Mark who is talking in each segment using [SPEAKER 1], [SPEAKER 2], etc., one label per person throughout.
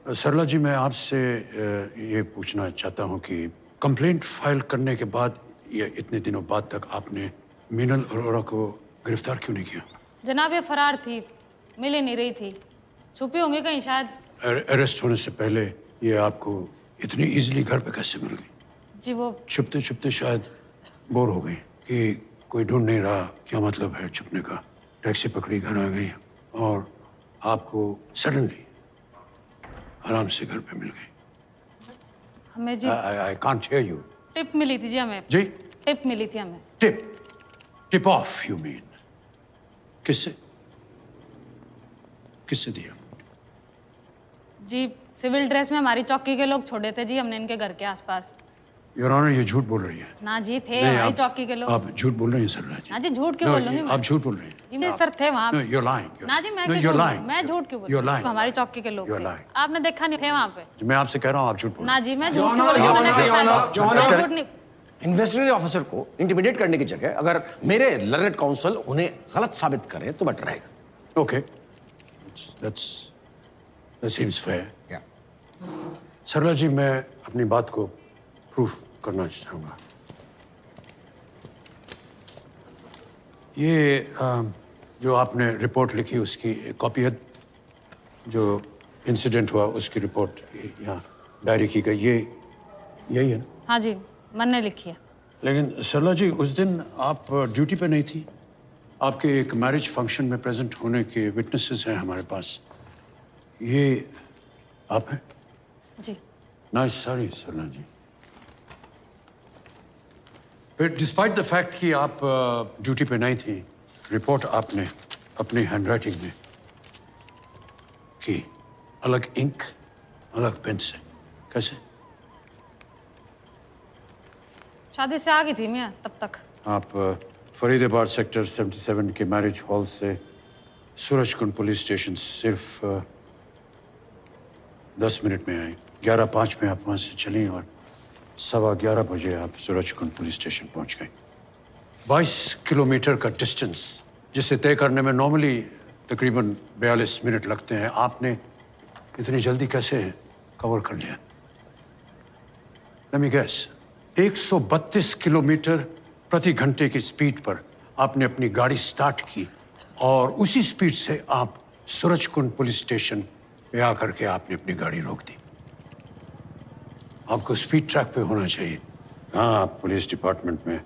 [SPEAKER 1] सरला जी, मैं आपसे ये पूछना चाहता हूँ कि कंप्लेंट फाइल करने के बाद या इतने दिनों बाद तक आपने मीनल अरोरा को गिरफ्तार क्यों नहीं किया?
[SPEAKER 2] जनाब ये फरार थी, मिल ही नहीं रही थी, छुपी होंगी कहीं शायद।
[SPEAKER 1] अरेस्ट होने से पहले ये आपको इतनी इजीली घर पे कैसे मिल गई?
[SPEAKER 2] जी वो
[SPEAKER 1] छुपते छुपते शायद बोर हो गई कि कोई ढूंढ नहीं रहा, क्या मतलब है छुपने का। टैक्सी पकड़ी, घर आ गई और आपको सडनली आराम से घर पे मिल गई।
[SPEAKER 2] हमें जी
[SPEAKER 1] I can't hear you.
[SPEAKER 2] Tip मिली थी जी हमें।
[SPEAKER 1] जी?
[SPEAKER 2] टिप मिली थी हमें।
[SPEAKER 1] Tip of you mean? किससे किससे दिया?
[SPEAKER 2] जी सिविल ड्रेस में हमारी चौकी के लोग छोड़े थे जी हमने इनके घर के आसपास।
[SPEAKER 1] योर ऑनर, ये झूठ बोल रही है।
[SPEAKER 2] ना जी थे
[SPEAKER 1] नहीं,
[SPEAKER 2] हमारी चौकी के लोग।
[SPEAKER 1] आप झूठ बोल रही हैं सरला जी।
[SPEAKER 2] ना जी झूठ क्यों बोलूंगी मैं?
[SPEAKER 1] आप झूठ बोल रही हैं।
[SPEAKER 2] जी मैं सर थे वहाँ।
[SPEAKER 1] No, you're lying.
[SPEAKER 2] ना जी मैं
[SPEAKER 1] No,
[SPEAKER 2] क्यों
[SPEAKER 1] you're
[SPEAKER 2] बोलूं?
[SPEAKER 1] lying.
[SPEAKER 2] मैं झूठ क्यों
[SPEAKER 1] You're
[SPEAKER 2] बोलूं?
[SPEAKER 1] lying.
[SPEAKER 2] हमारी चौकी के लोग
[SPEAKER 1] You're
[SPEAKER 2] थे।
[SPEAKER 1] lying.
[SPEAKER 2] आपने देखा नहीं थे वहाँ पे?
[SPEAKER 1] मैं आपसे कह रहा हूँ आप झूठ बोल रही हैं।
[SPEAKER 2] ना जी मैं झूठ क्यों बोलूंगी? मैंने देखा नहीं। मैं झूठ नहीं।
[SPEAKER 3] इन्वेस्टिगेटिव ऑफिसर को इंटिमिडेट करने की जगह अगर मेरे लर्नेड काउंसिल उन्हें गलत साबित करे तो बेटर रहेगा।
[SPEAKER 1] Okay. That seems fair.
[SPEAKER 3] Yeah.
[SPEAKER 1] सरला जी, मैं अपनी बात को प्रूफ करना चाहूँगा। ये जो आपने रिपोर्ट लिखी उसकी कॉपी है, जो इंसिडेंट हुआ उसकी रिपोर्ट यहाँ डायरी की गई, ये यही है ना?
[SPEAKER 2] हाँ जी मन ने लिखी है।
[SPEAKER 1] लेकिन सरला जी, उस दिन आप ड्यूटी पे नहीं थी। आपके एक मैरिज फंक्शन में प्रेजेंट होने के विटनेसेस हैं हमारे पास। ये आप हैं?
[SPEAKER 2] जी
[SPEAKER 1] नाइस, सॉरी सरला जी। फिर डिस्पाइट द फैक्ट कि आप ड्यूटी पे नहीं थी, रिपोर्ट आपने अपनी हैंडराइटिंग में की, अलग इंक अलग पेन से। कैसे?
[SPEAKER 2] शादी से आ गई थी मैं तब तक।
[SPEAKER 1] आप फरीदाबाद सेक्टर 77 के मैरिज हॉल से सूरजकुंड पुलिस स्टेशन सिर्फ 10 मिनट में आए। 11:05 में आप वहाँ से चली और 11:15 बजे आप सूरजकुंड पुलिस स्टेशन पहुँच गए। 22 किलोमीटर का डिस्टेंस जिसे तय करने में नॉर्मली तकरीबन 42 मिनट लगते हैं, आपने इतनी जल्दी कैसे कवर कर लिया? Let me guess, 132 किलोमीटर प्रति घंटे की स्पीड पर आपने अपनी गाड़ी स्टार्ट की और उसी स्पीड से आप सूरजकुंड पुलिस स्टेशन पे आकर के आपने अपनी गाड़ी रोक दी। आपको स्पीड ट्रैक पे होना चाहिए। हाँ, आप पुलिस डिपार्टमेंट में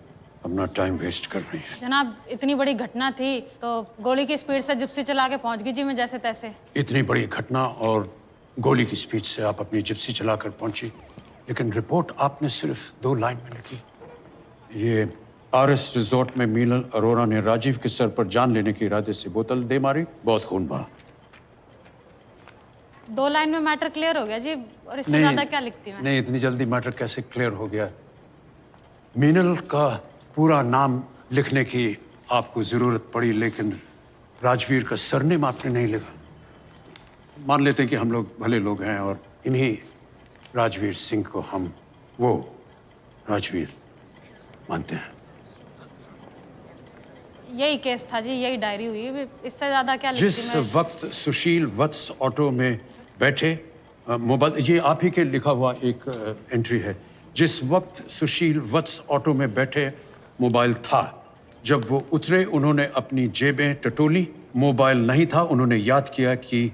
[SPEAKER 1] अपना टाइम वेस्ट कर रही हैं।
[SPEAKER 2] जनाब इतनी बड़ी घटना थी तो गोली की स्पीड से जिप्सी चला के पहुंच गई जी मैं जैसे तैसे।
[SPEAKER 1] इतनी बड़ी घटना और गोली की स्पीड से आप अपनी जिप्सी चलाकर पहुंची, लेकिन रिपोर्ट आपने सिर्फ 2 लाइन में लिखी। ये आरएस रिजॉर्ट में मीनल अरोरा ने राजीव के सर पर जान लेने के इरादे से बोतल दे मारी, बहुत खून बहा।
[SPEAKER 2] 2 लाइन में मैटर क्लियर हो गया जी, और इससे ज्यादा क्या लिखती मैं?
[SPEAKER 1] नहीं, इतनी जल्दी मैटर कैसे क्लियर हो गया? मीनल का पूरा नाम लिखने की आपको जरूरत पड़ी, लेकिन राजवीर का सरनेम आपने नहीं लिखा। मान लेते हैं कि हम लोग भले लोग हैं और इन्हीं राजवीर सिंह को हम वो राजवीर मानते हैं।
[SPEAKER 2] यही केस था जी, यही डायरी हुई, इससे ज्यादा क्या लिखती
[SPEAKER 1] जिस
[SPEAKER 2] मैं?
[SPEAKER 1] वक्त सुशील वत्स ऑटो में बैठे, मोबाइल, ये आप ही के लिखा हुआ एक एंट्री है। जिस वक्त सुशील वत्स ऑटो में बैठे मोबाइल था, जब वो उतरे उन्होंने अपनी जेबें टटोली, मोबाइल नहीं था। उन्होंने याद किया कि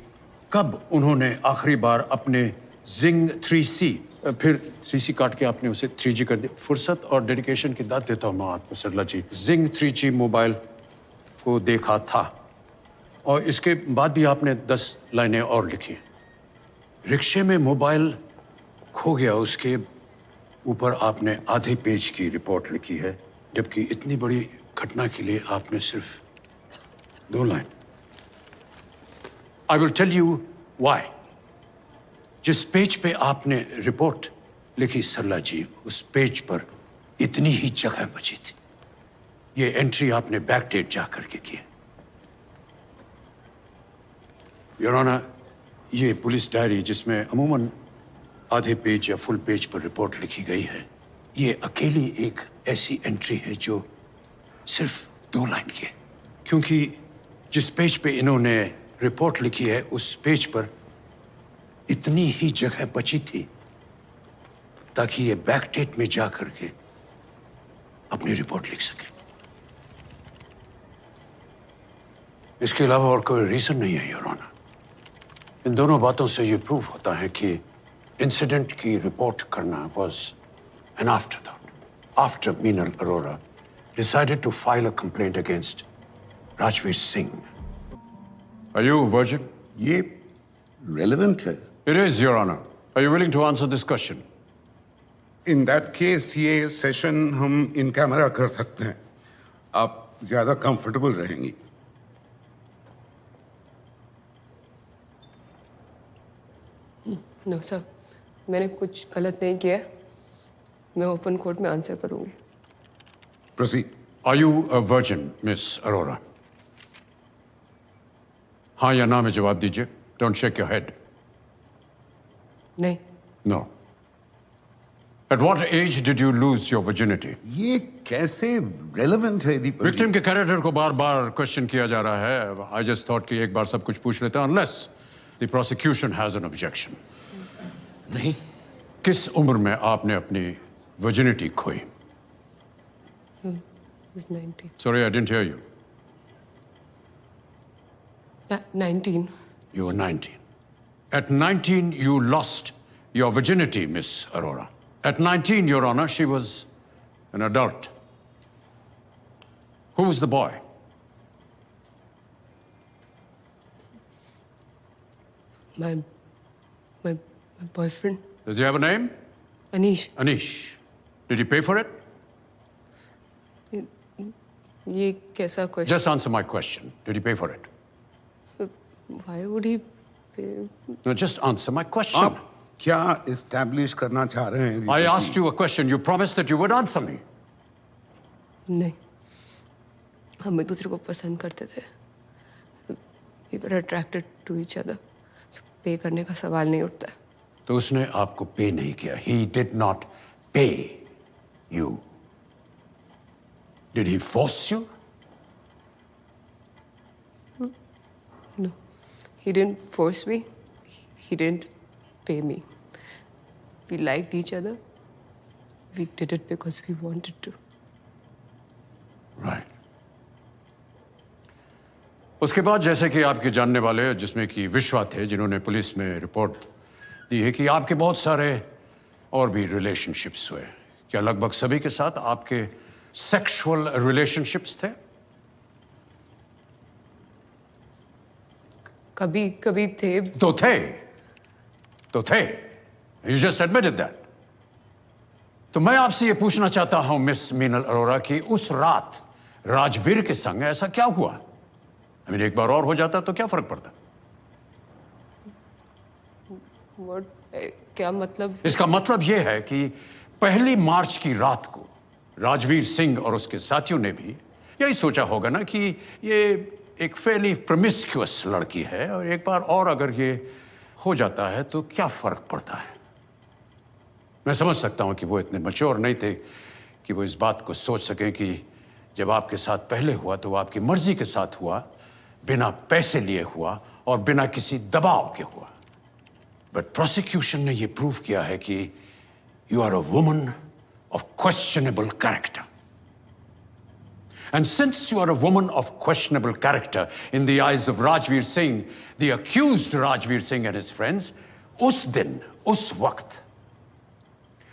[SPEAKER 1] कब उन्होंने आखिरी बार अपने जिंग 3C, फिर 3C काट के आपने उसे 3G कर दिया। फुर्सत और डेडिकेशन की दाद देता हूँ मैं आपको सरला जी। जिंग 3G मोबाइल को देखा था और इसके बाद भी आपने 10 लाइनें और लिखी। रिक्शे में मोबाइल खो गया, उसके ऊपर आपने आधे पेज की रिपोर्ट लिखी है, जबकि इतनी बड़ी घटना के लिए आपने सिर्फ 2 line. I will tell you why. जिस पेज पे आपने रिपोर्ट लिखी सरला जी, उस पेज पर इतनी ही जगह बची थी। ये एंट्री आपने बैकडेट जा करके की। योर ऑनर, ये पुलिस डायरी जिसमें अमूमन आधे पेज या फुल पेज पर रिपोर्ट लिखी गई है, ये अकेली एक ऐसी एंट्री है जो सिर्फ 2 लाइन की है। क्योंकि जिस पेज पे इन्होंने रिपोर्ट लिखी है, उस पेज पर इतनी ही जगह बची थी ताकि ये बैकडेट में जा करके अपनी रिपोर्ट लिख सके। इसके अलावा और कोई रीजन नहीं है योर ऑनर। इन दोनों बातों से ये प्रूव होता है कि इंसिडेंट की रिपोर्ट करना was an afterthought after Meenal Arora decided to file a complaint against Rajveer Singh. Are you a virgin?
[SPEAKER 4] ये relevant है।
[SPEAKER 1] It is, Your Honor. Are you willing to answer this question?
[SPEAKER 4] In that case ये session हम in camera कर सकते हैं। आप ज्यादा comfortable रहेंगी।
[SPEAKER 5] नो सर, मैंने कुछ गलत नहीं किया। मैं ओपन कोर्ट में आंसर करूंगी।
[SPEAKER 4] Proceed.
[SPEAKER 1] Are you a virgin, Miss Arora? हाँ या ना में जवाब दीजिए। Don't shake your head.
[SPEAKER 5] नहीं।
[SPEAKER 1] No. At what age did you lose your virginity?
[SPEAKER 4] ये कैसे relevant है दीपक जी?
[SPEAKER 1] Victim के कैरेक्टर को बार-बार क्वेश्चन किया जा रहा है। I just thought कि एक बार सब कुछ पूछ लेते हैं, unless the prosecution has an objection.
[SPEAKER 3] नहीं।
[SPEAKER 1] किस उम्र में आपने अपनी virginity खोई?
[SPEAKER 5] He's 19.
[SPEAKER 1] Sorry, I didn't hear you.
[SPEAKER 5] 19.
[SPEAKER 1] You were 19. At 19, you lost your virginity, Miss Arora. At 19, Your Honor, she was an adult. Who was the boy?
[SPEAKER 5] My boyfriend,
[SPEAKER 1] Does he have a name?
[SPEAKER 5] Anish.
[SPEAKER 1] Anish. Did he pay for it?
[SPEAKER 5] ये कैसा question?
[SPEAKER 1] Just answer my question. Did he pay for it?
[SPEAKER 5] Why would he pay?
[SPEAKER 1] No, just answer my question.
[SPEAKER 4] आप क्या establish करना चाह रहे हैं?
[SPEAKER 1] I asked you a question. You promised that you would answer me.
[SPEAKER 5] नहीं, हम एक दूसरे को पसंद करते थे। We were attracted to each other. So पे करने का सवाल नहीं उठता।
[SPEAKER 1] तो उसने आपको पे नहीं किया. He did not pay you. Did he force you?
[SPEAKER 5] No, he didn't force me. He didn't pay me. We liked each other. We did it because we wanted to.
[SPEAKER 1] Right. उसके बाद जैसे कि आपके जानने वाले जिसमें कि विश्वा थे जिन्होंने पुलिस में रिपोर्ट दी है कि आपके बहुत सारे और भी रिलेशनशिप्स हुए। क्या लगभग सभी के साथ आपके सेक्सुअल रिलेशनशिप्स थे?
[SPEAKER 5] कभी कभी थे।
[SPEAKER 1] तो थे। You just admitted that. तो मैं आपसे ये पूछना चाहता हूं मिस मीनल अरोरा कि उस रात राजवीर के संग ऐसा क्या हुआ? एक बार और हो जाता तो क्या फर्क पड़ता?
[SPEAKER 5] क्या मतलब?
[SPEAKER 1] इसका मतलब यह है कि 1 मार्च की रात को राजवीर सिंह और उसके साथियों ने भी यही सोचा होगा ना कि ये एक फेली प्रोमिस्क्यूअस लड़की है और एक बार और अगर ये हो जाता है तो क्या फर्क पड़ता है। मैं समझ सकता हूं कि वो इतने मैच्योर नहीं थे कि वो इस बात को सोच सकें कि जब आपके साथ पहले हुआ तो वो आपकी मर्जी के साथ हुआ, बिना पैसे लिए हुआ और बिना किसी दबाव के हुआ। बट प्रोसिक्यूशन ने ये प्रूव किया है कि you are a woman of questionable character. And since you are a woman of questionable character in the eyes of Rajveer Singh, the accused Rajveer Singh and his friends, उस दिन, उस वक्त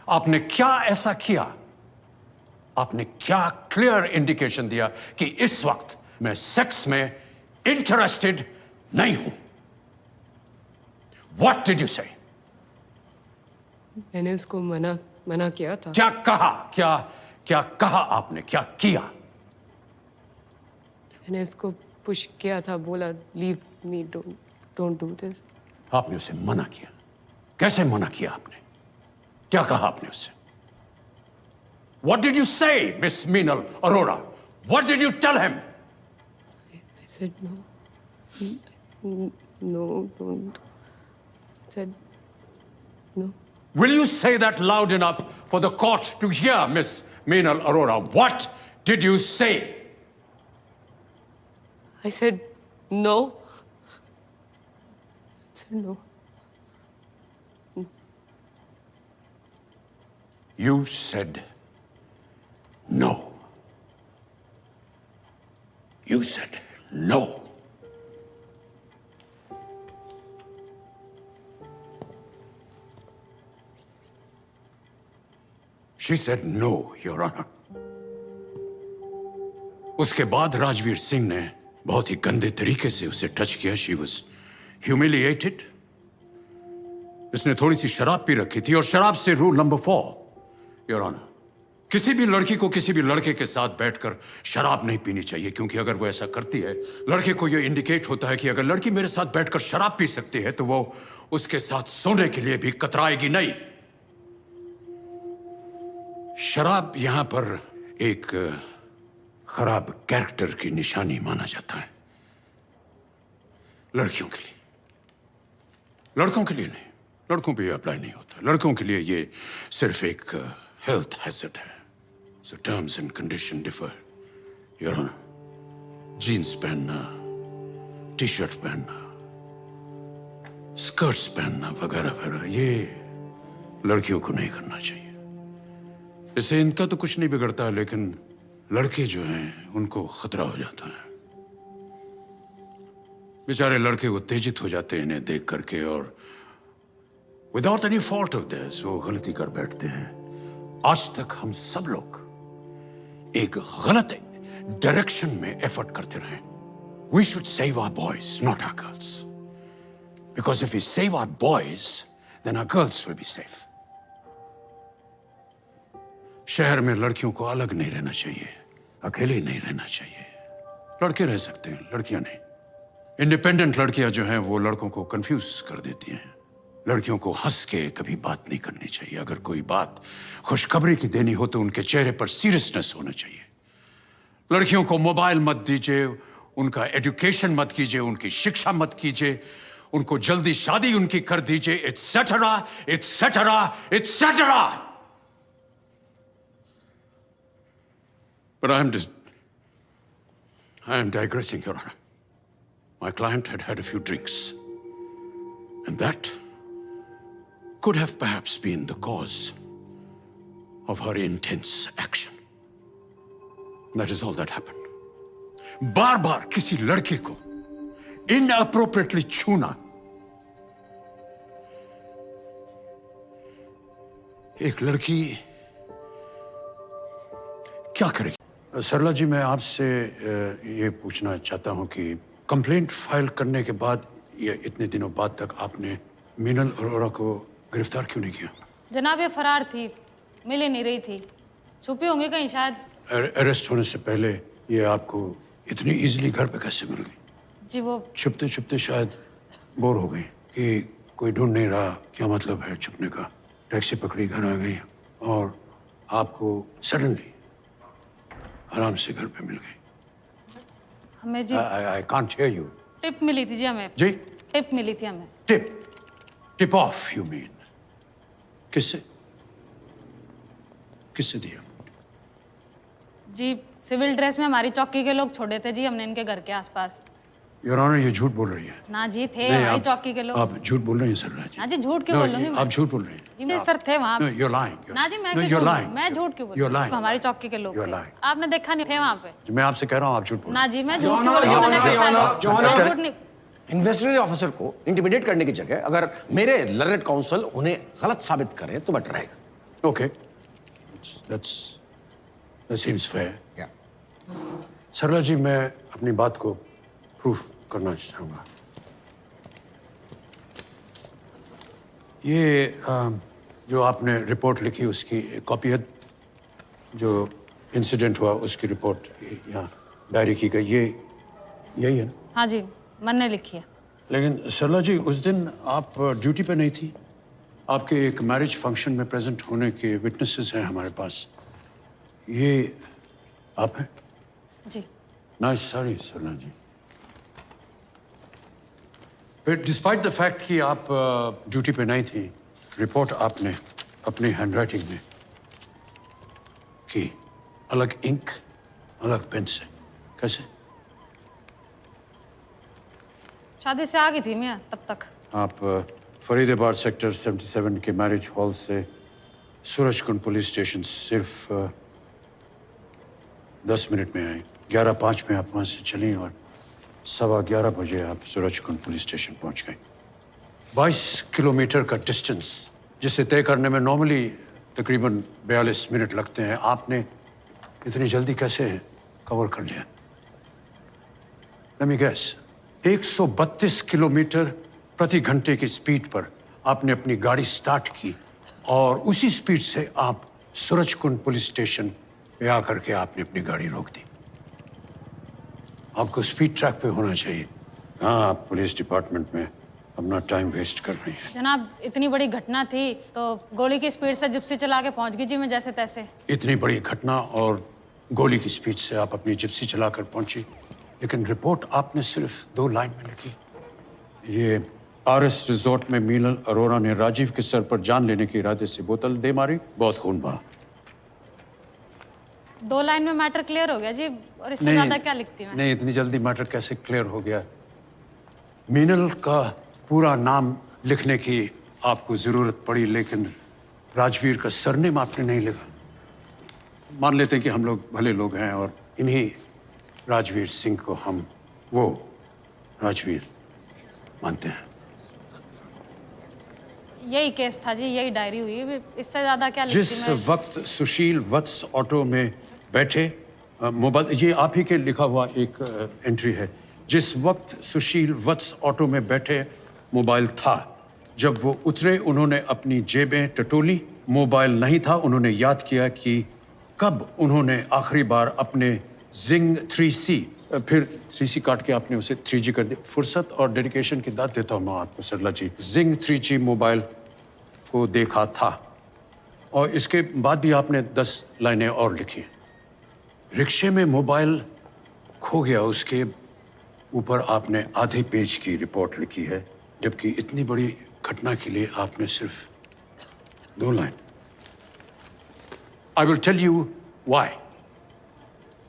[SPEAKER 1] आपने क्या ऐसा किया? आपने क्या क्लियर इंडिकेशन दिया कि इस वक्त मैं सेक्स में इंटरेस्टेड नहीं हूं? What did you say?
[SPEAKER 5] मैंने उसको मना किया था।
[SPEAKER 1] क्या कहा? क्या कहा आपने? क्या किया?
[SPEAKER 5] मैंने उसको पुश किया था, बोला leave me, don't do this.
[SPEAKER 1] आपने उसे मना किया? कैसे मना किया आपने? क्या कहा आपने उससे? What did you say, Miss Meenal Arora? What did you tell him?
[SPEAKER 5] I said no, don't. I said no.
[SPEAKER 1] Will you say that loud enough for the court to hear, Miss Meenal Arora? What did you say?
[SPEAKER 5] I said no. I said no.
[SPEAKER 1] You said no. You said no. She said no, Your Honor. उसके बाद राजवीर सिंह ने बहुत ही गंदे तरीके से उसे touch किया. She was humiliated. उसने थोड़ी सी शराब पी रखी थी और शराब से रूल नंबर 4, योर ऑनर, किसी भी लड़की को किसी भी लड़के के साथ बैठकर शराब नहीं पीनी चाहिए, क्योंकि अगर वो ऐसा करती है, लड़के को यह इंडिकेट होता है कि अगर लड़की मेरे साथ बैठकर शराब पी सकती है तो वो उसके साथ सोने के लिए भी कतराएगी नहीं. शराब यहां पर एक खराब कैरेक्टर की निशानी माना जाता है लड़कियों के लिए. लड़कों के लिए नहीं, लड़कों पे अप्लाई नहीं होता. लड़कों के लिए ये सिर्फ एक हेल्थ हैजर्ड है. So terms and condition differ, your honour. Jeans पहनना, टी शर्ट पहनना, स्कर्ट्स पहनना वगैरह वगैरह, ये लड़कियों को नहीं करना चाहिए. इससे इनका तो कुछ नहीं बिगड़ता, लेकिन लड़के जो हैं उनको खतरा हो जाता है. बेचारे लड़के उत्तेजित हो जाते हैं इन्हें देख करके, और without any fault of this वो गलती कर बैठते हैं. आज तक हम सब लोग एक गलत डायरेक्शन में एफर्ट करते रहे. We should save our boys, not our girls, because if we save our boys then our girls will be safe. शहर में लड़कियों को अलग नहीं रहना चाहिए, अकेले नहीं रहना चाहिए. लड़के रह सकते हैं, लड़कियां नहीं. इंडिपेंडेंट लड़कियां जो हैं वो लड़कों को कंफ्यूज कर देती हैं. लड़कियों को हंस के कभी बात नहीं करनी चाहिए. अगर कोई बात खुशखबरी की देनी हो तो उनके चेहरे पर सीरियसनेस होना चाहिए. लड़कियों को मोबाइल मत दीजिए, उनका एजुकेशन मत कीजिए, उनकी शिक्षा मत कीजिए, उनको जल्दी शादी उनकी कर दीजिए, etcetera etcetera etcetera. But I am digressing, Your Honor. My client had had a few drinks, and that could have perhaps been the cause of her intense action. That is all that happened. बार-बार किसी लड़के को inappropriately छूना एक लड़की क्या करेगी? सरला जी, मैं आपसे ये पूछना चाहता हूं कि कंप्लेंट फाइल करने के बाद या इतने दिनों बाद तक आपने मीनल अरोड़ा को गिरफ्तार क्यों नहीं किया?
[SPEAKER 2] जनाब ये फरार थी, मिल ही नहीं रही थी. छुपी होंगी कहीं शायद.
[SPEAKER 1] अरेस्ट होने से पहले ये आपको इतनी इजीली घर पे कैसे मिल गई?
[SPEAKER 2] जी वो
[SPEAKER 1] छुपते छुपते शायद बोर हो गई कि कोई ढूंढ नहीं रहा. क्या मतलब है छुपने का? टैक्सी पकड़ी, घर आ गई और आपको सडनली आराम से घर पे मिल गई.
[SPEAKER 2] हमें जी
[SPEAKER 1] I can't hear you.
[SPEAKER 2] Tip मिली थी जी हमें.
[SPEAKER 1] जी,
[SPEAKER 2] टिप मिली थी हमें.
[SPEAKER 1] Tip of you mean? किससे किससे दिया?
[SPEAKER 2] जी सिविल ड्रेस में हमारी चौकी के लोग छोड़े थे जी हमने इनके घर के आसपास.
[SPEAKER 1] योर ऑनर, ये झूठ बोल रही है.
[SPEAKER 2] ना जी थे
[SPEAKER 1] नहीं,
[SPEAKER 2] हमारी चौकी के लोग.
[SPEAKER 1] आप झूठ बोल रहे हैं सरला जी.
[SPEAKER 2] ना जी झूठ क्यों बोलूंगी मैं?
[SPEAKER 1] आप झूठ बोल रहे हैं.
[SPEAKER 2] जी मैं सर थे वहाँ.
[SPEAKER 1] No, you're lying.
[SPEAKER 2] ना जी मैं
[SPEAKER 1] No,
[SPEAKER 2] क्यों
[SPEAKER 1] you're
[SPEAKER 2] बोलूं?
[SPEAKER 1] lying.
[SPEAKER 2] मैं झूठ क्यों
[SPEAKER 1] You're lying.
[SPEAKER 2] बोलूं? हमारी चौकी के लोग
[SPEAKER 1] You're
[SPEAKER 2] थे.
[SPEAKER 1] lying.
[SPEAKER 2] आपने देखा नहीं थे वहाँ पे.
[SPEAKER 1] मैं आपसे कह रहा हूँ आप झूठ बोल रहे
[SPEAKER 2] ना जी मैं झूठ क्यों बोलूंगी? मैंने देखा नहीं. मैं झूठ नहीं.
[SPEAKER 3] इन्वेस्टिगेटिंग ऑफिसर को इंटिमिडेट करने की जगह अगर मेरे लर्नेड काउंसिल उन्हें गलत साबित करे तो बेटर रहेगा.
[SPEAKER 1] हैं. Okay. That seems fair.
[SPEAKER 3] Yeah.
[SPEAKER 1] सरला जी, मैं अपनी बात को प्रूफ करना चाहूँगा. ये जो आपने रिपोर्ट लिखी उसकी कॉपी है. जो इंसिडेंट हुआ उसकी रिपोर्ट यहाँ डायरी की गई, ये यही है ना?
[SPEAKER 2] हाँ जी मन ने लिखी है.
[SPEAKER 1] लेकिन सरला जी, उस दिन आप ड्यूटी पे नहीं थी. आपके एक मैरिज फंक्शन में प्रेजेंट होने के विटनेसेस हैं हमारे पास. ये आप हैं?
[SPEAKER 2] जी
[SPEAKER 1] नाइस, सॉरी सरला जी. फिर डिस्पाइट द फैक्ट कि आप ड्यूटी पे नहीं थी, रिपोर्ट आपने अपनी हैंडराइटिंग में की, अलग इंक अलग पेन से. कैसे?
[SPEAKER 2] शादी से आ गई थी मैं तब तक.
[SPEAKER 1] आप फरीदाबाद सेक्टर 77 के मैरिज हॉल से सूरजकुंड पुलिस स्टेशन सिर्फ 10 मिनट में आए। 11:05 में आप वहाँ से चली और 11:15 बजे आप सूरजकुंड पुलिस स्टेशन पहुँच गए। 22 किलोमीटर का डिस्टेंस जिसे तय करने में नॉर्मली तकरीबन 42 मिनट लगते हैं, आपने इतनी जल्दी कैसे कवर कर लिया? Let me guess, 132 किलोमीटर प्रति घंटे की स्पीड पर आपने अपनी गाड़ी स्टार्ट की और उसी स्पीड से आप सूरजकुंड पुलिस स्टेशन पे आकर के आपने अपनी गाड़ी रोक दी। आपको स्पीड ट्रैक पे होना चाहिए। हाँ, आप पुलिस डिपार्टमेंट में अपना टाइम वेस्ट कर रही हैं।
[SPEAKER 2] जनाब, इतनी बड़ी घटना थी तो गोली की स्पीड से जिप्सी चला के पहुंच गई जी मैं जैसे तैसे।
[SPEAKER 1] इतनी बड़ी घटना और गोली की स्पीड से आप अपनी जिप्सी चलाकर पहुंची, लेकिन रिपोर्ट आपने सिर्फ 2 लाइन में लिखी। ये आरएस रिजॉर्ट में मीनल अरोरा ने राजीव के सर पर जान लेने के इरादे से बोतल दे मारी, बहुत खून बहा।
[SPEAKER 2] 2 लाइन में मैटर क्लियर हो गया जी, और इससे ज्यादा क्या लिखती मैं?
[SPEAKER 1] नहीं, इतनी जल्दी मैटर कैसे क्लियर हो गया? मीनल का पूरा नाम लिखने की आपको जरूरत पड़ी, लेकिन राजवीर का सरनेम आपने नहीं लिखा। मान लेते हैं कि हम लोग भले लोग हैं और इन्हीं राजवीर सिंह को हम वो राजवीर मानते हैं।
[SPEAKER 2] यही केस था जी, यही डायरी हुई, इससे ज्यादा क्या लिखती
[SPEAKER 1] जिस
[SPEAKER 2] मैं?
[SPEAKER 1] वक्त सुशील वत्स ऑटो में बैठे, मोबाइल, ये आप ही के लिखा हुआ एक एंट्री है। जिस वक्त सुशील वत्स ऑटो में बैठे मोबाइल था, जब वो उतरे उन्होंने अपनी जेबें टटोली, मोबाइल नहीं था। उन्होंने याद किया कि कब उन्होंने आखिरी बार अपने जिंग 3C, फिर 3C काट के आपने उसे 3G कर दिया। फुर्सत और डेडिकेशन की दाद देता हूँ मैं आपको सरला जी। जिंग 3G मोबाइल को देखा था और इसके बाद भी आपने 10 लाइनें और लिखी। रिक्शे में मोबाइल खो गया, उसके ऊपर आपने आधे पेज की रिपोर्ट लिखी है, जबकि इतनी बड़ी घटना के लिए आपने सिर्फ 2 line. I will tell you why.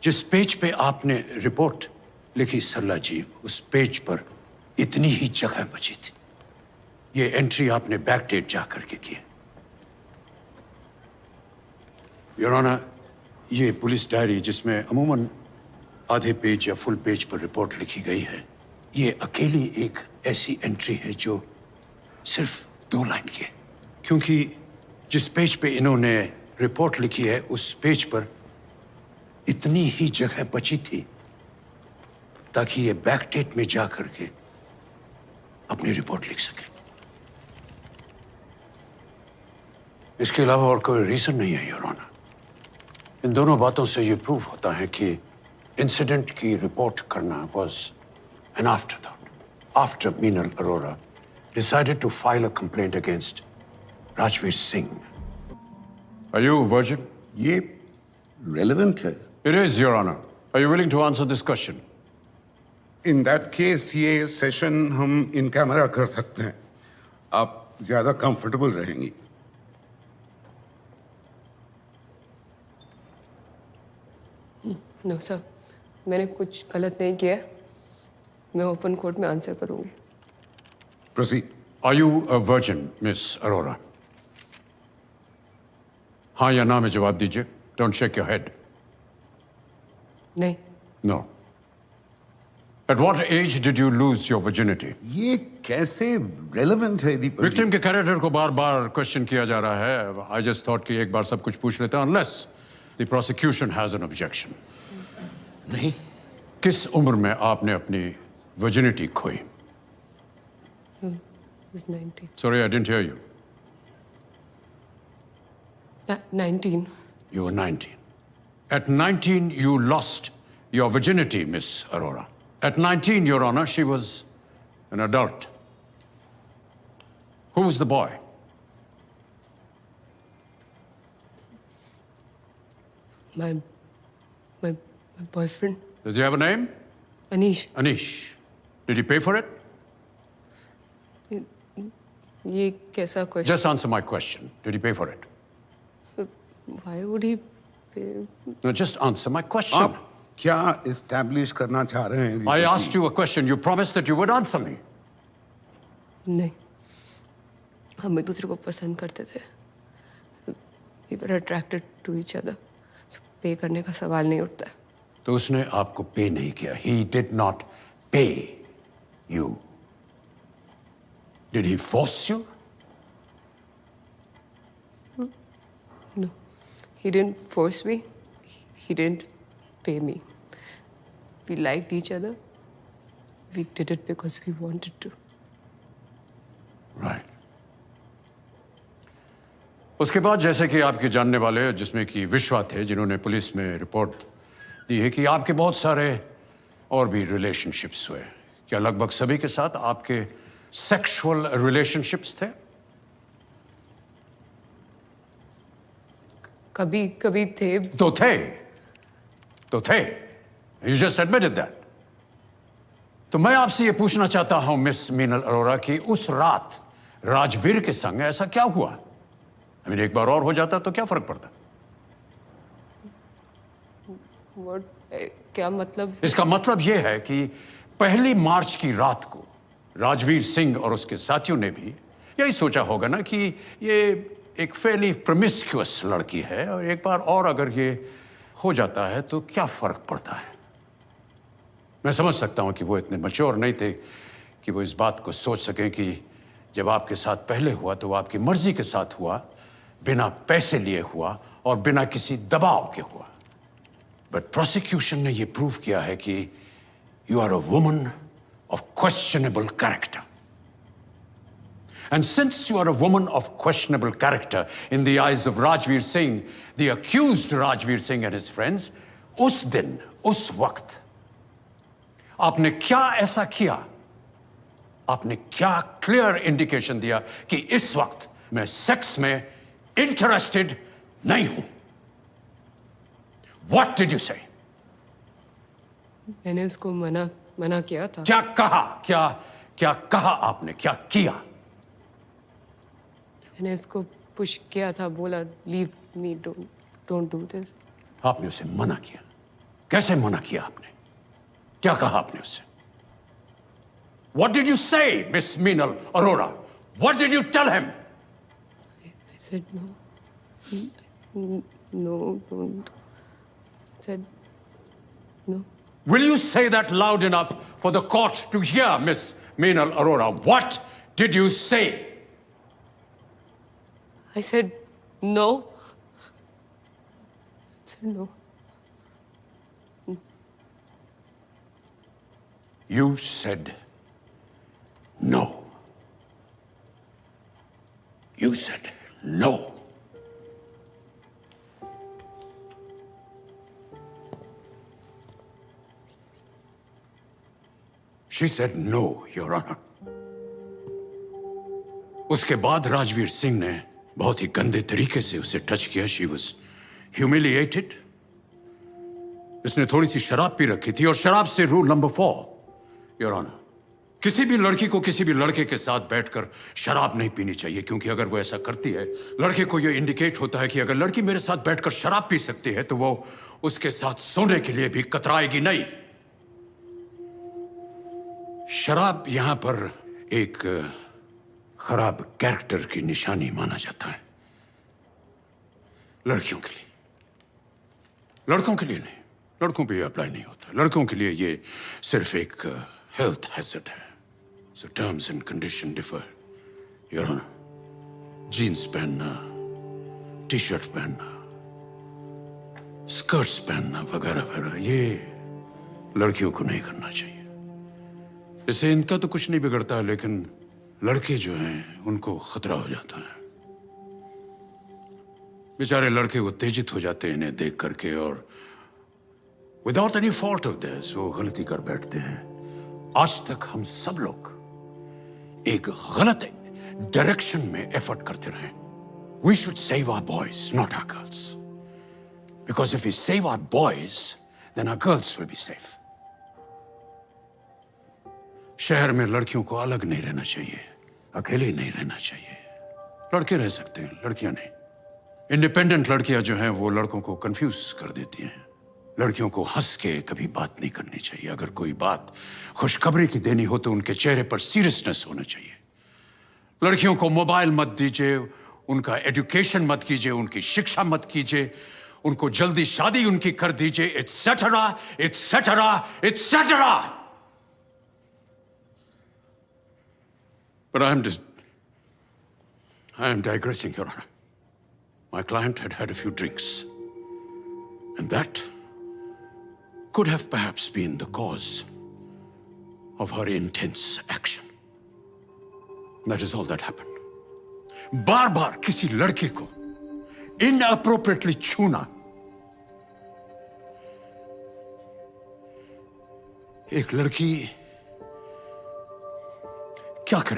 [SPEAKER 1] जिस पेज पे आपने रिपोर्ट लिखी सरला जी, उस पेज पर इतनी ही जगह बची थी। ये एंट्री आपने बैक डेट जा करके की। योर ऑनर, ये पुलिस डायरी जिसमें अमूमन आधे पेज या फुल पेज पर रिपोर्ट लिखी गई है, ये अकेली एक ऐसी एंट्री है जो सिर्फ 2 लाइन की है। क्योंकि जिस पेज पे इन्होंने रिपोर्ट लिखी है, उस पेज पर इतनी ही जगह बची थी ताकि ये बैक डेट में जा करके अपनी रिपोर्ट लिख सके। इसके अलावा और कोई रीजन नहीं है योर ऑनर। इन दोनों बातों से ये प्रूव होता है कि इंसिडेंट की रिपोर्ट करना was an afterthought after Meenal Arora decided to file a complaint against Rajveer Singh.
[SPEAKER 6] Are you a virgin?
[SPEAKER 4] ये relevant है।
[SPEAKER 6] It is, Your Honor. Are you willing to answer this question?
[SPEAKER 4] In that case ये session हम in camera कर सकते हैं, आप ज्यादा comfortable रहेंगी।
[SPEAKER 5] नो सर, मैंने कुछ गलत नहीं किया। मैं ओपन कोर्ट में आंसर करूंगी।
[SPEAKER 4] Proceed।
[SPEAKER 1] Are you a virgin, Miss Arora? हाँ या ना में जवाब दीजिए। Don't shake your head.
[SPEAKER 5] नहीं।
[SPEAKER 1] No. At what age did you lose your virginity?
[SPEAKER 4] ये कैसे relevant है दीपक जी?
[SPEAKER 1] विक्टिम के कैरेक्टर को बार-बार क्वेश्चन किया जा रहा है। I just thought कि एक बार सब कुछ पूछ लेते हैं, unless the prosecution has an objection.
[SPEAKER 3] नहीं।
[SPEAKER 1] किस उम्र में आपने अपनी virginity खोई?
[SPEAKER 5] He's 19.
[SPEAKER 1] Sorry, I didn't hear you.
[SPEAKER 5] 19.
[SPEAKER 1] You were 19. At 19, you lost your virginity, Miss Arora. At 19, Your Honor, she was an adult. Who was the boy?
[SPEAKER 5] My boyfriend,
[SPEAKER 1] Does he have a name?
[SPEAKER 5] Anish.
[SPEAKER 1] Anish. Did he pay for it?
[SPEAKER 5] ये कैसा question?
[SPEAKER 1] Just answer my question. Did he pay for it?
[SPEAKER 5] Why would he pay?
[SPEAKER 1] No, just answer my question.
[SPEAKER 4] आप क्या establish करना चाह रहे हैं?
[SPEAKER 1] I asked you a question. You promised that you would answer me.
[SPEAKER 5] नहीं। हम एक दूसरे को पसंद करते थे. We were attracted to each other. So पे करने का सवाल नहीं उठता.
[SPEAKER 1] तो उसने आपको पे नहीं किया. He did not pay you. Did he force you?
[SPEAKER 5] No, he didn't force me. He didn't pay me. We liked each other. We did it because we wanted to.
[SPEAKER 1] Right. उसके बाद जैसे कि आपके जानने वाले जिसमें कि विश्वा थे जिन्होंने पुलिस में रिपोर्ट दी है कि आपके बहुत सारे और भी रिलेशनशिप्स हुए. क्या लगभग सभी के साथ आपके सेक्सुअल रिलेशनशिप्स थे?
[SPEAKER 5] कभी कभी थे.
[SPEAKER 1] तो थे. You just admitted that. तो मैं आपसे ये पूछना चाहता हूं मिस मीनल अरोरा कि उस रात राजवीर के संग ऐसा क्या हुआ? एक बार और हो जाता तो क्या फर्क पड़ता?
[SPEAKER 5] क्या मतलब?
[SPEAKER 1] इसका मतलब यह है कि 1 मार्च की रात को राजवीर सिंह और उसके साथियों ने भी यही सोचा होगा ना कि ये एक फेली प्रोमिस्क्यूअस लड़की है और एक बार और अगर ये हो जाता है तो क्या फर्क पड़ता है. मैं समझ सकता हूं कि वो इतने मैच्योर नहीं थे कि वो इस बात को सोच सकें कि जब आपके साथ पहले हुआ तो वो आपकी मर्जी के साथ हुआ, बिना पैसे लिए हुआ और बिना किसी दबाव के हुआ. बट प्रोसिक्यूशन ने ये प्रूव किया है कि you are a woman of questionable character. And since you are a woman of questionable character in the eyes of Rajveer Singh, the accused Rajveer Singh and his friends, उस दिन, उस वक्त आपने क्या ऐसा किया? आपने क्या क्लियर इंडिकेशन दिया कि इस वक्त मैं सेक्स में इंटरेस्टेड नहीं हूं? What did you say?
[SPEAKER 5] मैंने उसको मना किया था.
[SPEAKER 1] क्या कहा? क्या कहा आपने? क्या किया?
[SPEAKER 5] मैंने उसको पुश किया था, बोला leave me, don't do this.
[SPEAKER 1] आपने उसे मना किया. कैसे मना किया आपने? क्या कहा आपने उससे? What did you say, Miss Meenal Arora? What did you tell him?
[SPEAKER 5] I said no, don't. I said no.
[SPEAKER 1] Will you say that loud enough for the court to hear, Miss Meenal Arora? What did you say?
[SPEAKER 5] I said no. I said no.
[SPEAKER 1] You said no. You said no. She said no, Your Honor. उसके बाद राजवीर सिंह ने बहुत ही गंदे तरीके से उसे touch किया. She was humiliated. इसने थोड़ी सी शराब पी रखी थी और शराब से रूल नंबर 4, Your Honor, किसी भी लड़की को किसी भी लड़के के साथ बैठकर शराब नहीं पीनी चाहिए, क्योंकि अगर वो ऐसा करती है लड़के को यह इंडिकेट होता है कि अगर लड़की मेरे साथ बैठकर शराब पी सकती है तो वो उसके साथ सोने के लिए भी कतराएगी नहीं. शराब यहां पर एक खराब कैरेक्टर की निशानी माना जाता है. लड़कियों के लिए, लड़कों के लिए नहीं. लड़कों पे अप्लाई नहीं होता. लड़कों के लिए ये सिर्फ एक हेल्थ हैजर्ड है. So terms and condition differ, your honour. Jeans पहनना, टी शर्ट पहनना, स्कर्ट्स पहनना वगैरह वगैरह ये लड़कियों को नहीं करना चाहिए. इससे इनका तो कुछ नहीं बिगड़ता, लेकिन लड़के जो हैं उनको खतरा हो जाता है. बेचारे लड़के उत्तेजित हो जाते हैं इन्हें देख करके और without any fault of this वो गलती कर बैठते हैं. आज तक हम सब लोग एक गलत डायरेक्शन में एफर्ट करते रहे. We should save our boys, not our girls, because if we save our boys then our girls will be safe. शहर में लड़कियों को अलग नहीं रहना चाहिए, अकेले नहीं रहना चाहिए. लड़के रह सकते हैं, लड़कियां नहीं. इंडिपेंडेंट लड़कियां जो हैं वो लड़कों को कंफ्यूज कर देती हैं. लड़कियों को हंस के कभी बात नहीं करनी चाहिए. अगर कोई बात खुशखबरी की देनी हो तो उनके चेहरे पर सीरियसनेस होना चाहिए. लड़कियों को मोबाइल मत दीजिए, उनका एजुकेशन मत कीजिए, उनकी शिक्षा मत कीजिए, उनको जल्दी शादी उनकी कर दीजिए, etcetera etcetera etcetera. But I am digressing, Your Honor. My client had had a few drinks, and that could have perhaps been the cause of her intense action. That is all that happened. बार-बार किसी लड़के को inappropriately छूना एक लड़की क्या करेगी?